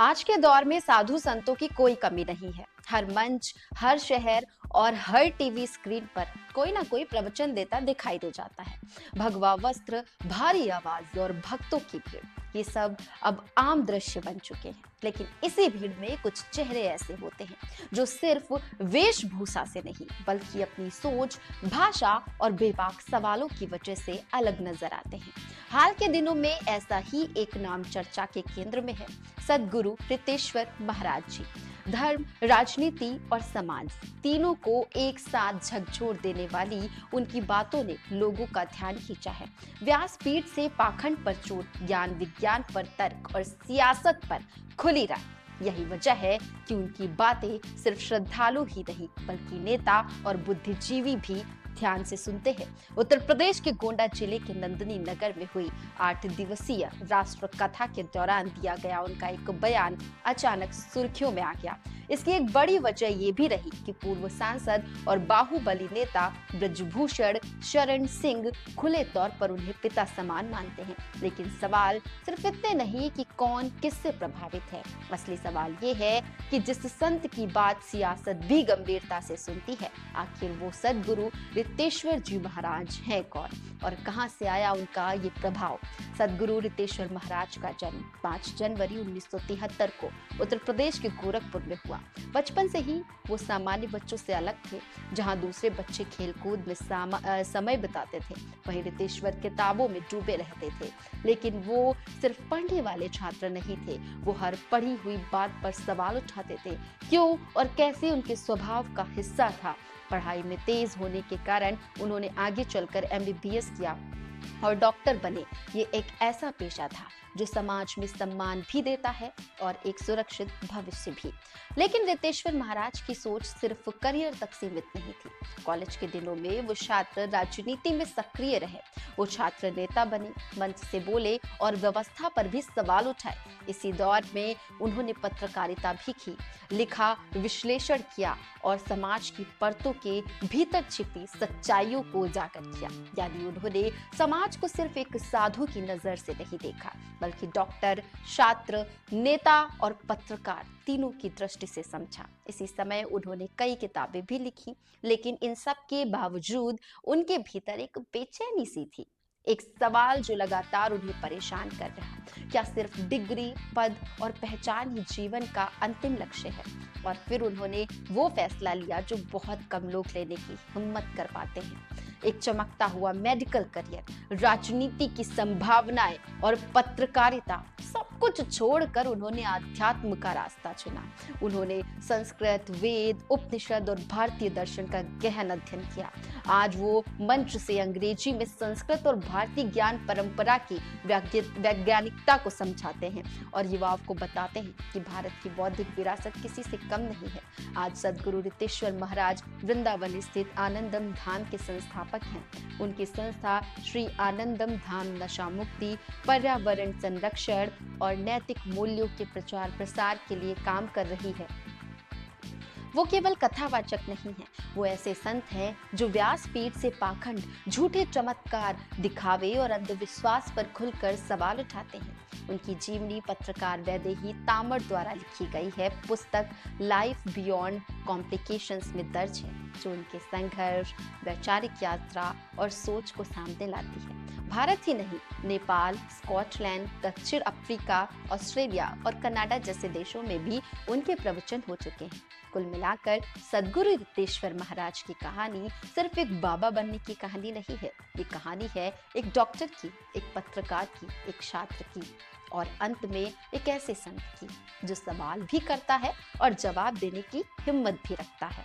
आज के दौर में साधु संतों की कोई कमी नहीं है। हर मंच, हर शहर और हर टीवी स्क्रीन पर कोई ना कोई प्रवचन देता दिखाई दे जाता है। भगवा वस्त्र, भारी आवाज और भक्तों की भीड़, ये सब अब आम दृश्य बन चुके हैं। लेकिन इसी भीड़ में कुछ चेहरे ऐसे होते हैं जो सिर्फ वेशभूषा से नहीं बल्कि अपनी सोच, भाषा और बेबाक सवालों की वजह से अलग नजर आते हैं। हाल के दिनों में ऐसा ही एक नाम चर्चा के केंद्र में है, सद्गुरु रितेश्वर महाराज जी। धर्म, राजनीति और समाज तीनों को एक साथ झकझोर देने वाली उनकी बातों ने लोगों का ध्यान खींचा है। व्यासपीठ से पाखंड पर चोट, ज्ञान विज्ञान पर तर्क और सियासत पर खुली राय। यही वजह है कि उनकी बातें सिर्फ श्रद्धालु ही नहीं बल्कि नेता और बुद्धिजीवी भी ध्यान से सुनते हैं। उत्तर प्रदेश के गोंडा जिले के नंदनी नगर में हुई 8 दिवसीय राष्ट्र कथा के दौरान दिया गया उनका एक बयान अचानक सुर्खियों में आ गया। इसकी एक बड़ी वजह ये भी रही कि पूर्व सांसद और बाहुबली नेता ब्रजभूषण शरण सिंह खुले तौर पर उन्हें पिता समान मानते हैं। लेकिन सवाल सिर्फ इतने नहीं कि कौन किससे प्रभावित है। असली सवाल ये है कि जिस संत की बात सियासत भी गंभीरता से सुनती है, आखिर वो सद्गुरु रितेश्वर जी महाराज हैं कौन और कहां से आया उनका ये प्रभाव। सद्गुरु रितेश्वर महाराज का जन्म 5 जनवरी 1973 को उत्तर प्रदेश के गोरखपुर में हुआ। बचपन से ही वो सामान्य बच्चों से अलग थे। जहां दूसरे बच्चे खेलकूद में समय बिताते थे, वहीं रितेश्वर किताबों में डूबे रहते थे। लेकिन वो सिर्फ पढ़ने वाले छात्र नहीं थे, वो हर पढ़ी हुई बात पर सवाल उठाते थे। क्यों और कैसे उनके स्वभाव का हिस्सा था। पढ़ाई में तेज होने के कारण उन्होंने आगे चलकर MBBS किया और डॉक्टर बने। ये एक ऐसा पेशा था जो समाज में सम्मान भी देता है और एक सुरक्षित भविष्य भी। लेकिन रितेश्वर महाराज की सोच सिर्फ करियर तक सीमित नहीं थी। कॉलेज के दिनों में वो छात्र राजनीति में सक्रिय रहे। वो छात्र नेता बने, मंच से बोले और व्यवस्था पर भी सवाल उठाए। इसी दौर में उन्होंने पत्रकारिता भी की, लिखा, विश्लेषण किया और समाज की परतों के भीतर छिपी सच्चाइयों को उजागर किया। यानी उन्होंने समाज को सिर्फ एक साधु की नजर से नहीं देखा बल्कि डॉक्टर, छात्र, नेता और पत्रकार तीनों की दृष्टि से समझा। इसी समय उन्होंने कई किताबें भी लिखी, लेकिन इन सब के बावजूद उनके भीतर एक बेचैनी सी थी, एक सवाल जो लगातार उन्हें परेशान कर रहा। क्या सिर्फ डिग्री, पद और पहचान ही जीवन का अंतिम लक्ष्य है? और फिर उन्होंने वो फैसला लिया जो बहुत कम लोग लेने की हिम्मत कर पाते हैं। एक चमकता हुआ मेडिकल करियर, राजनीति की संभावनाएं और पत्रकारिता, सब कुछ छोड़कर उन्होंने आध्यात्म का रास्ता चुना। उन्होंने संस्कृत, वेद, उपनिषद और भारतीय दर्शन का गहन अध्ययन किया। आज वो मंच से अंग्रेजी में संस्कृत और भारतीय ज्ञान परंपरा की वैज्ञानिकता को समझाते हैं और युवाओं को बताते हैं कि भारत की बौद्धिक विरासत किसी से कम नहीं है। आज सद्गुरु रितेश्वर महाराज वृंदावन स्थित आनंदम धाम के संस्थापक हैं। उनकी संस्था श्री आनंदम धाम नशा मुक्ति, पर्यावरण संरक्षण और नैतिक मूल्यों के प्रचार प्रसार के लिए काम कर रही है। वो केवल कथावाचक नहीं है, वो ऐसे संत हैं जो व्यासपीठ से पाखंड, झूठे चमत्कार, दिखावे और अंधविश्वास पर खुलकर सवाल उठाते हैं। उनकी जीवनी पत्रकार वैदेही तामड़ द्वारा लिखी गई है पुस्तक लाइफ बियॉन्ड कॉम्प्लिकेशंस में दर्ज है, जो उनके संघर्ष, वैचारिक यात्रा और सोच को सामने लाती है। भारत ही नहीं, नेपाल, स्कॉटलैंड, दक्षिण अफ्रीका, ऑस्ट्रेलिया और कनाडा जैसे देशों में भी उनके प्रवचन हो चुके हैं। कुल मिलाकर सद्गुरु रितेश्वर महाराज की कहानी सिर्फ एक बाबा बनने की कहानी नहीं है। ये कहानी है एक डॉक्टर की, एक पत्रकार की, एक छात्र की और अंत में एक ऐसे संत की जो सवाल भी करता है और जवाब देने की हिम्मत भी रखता है।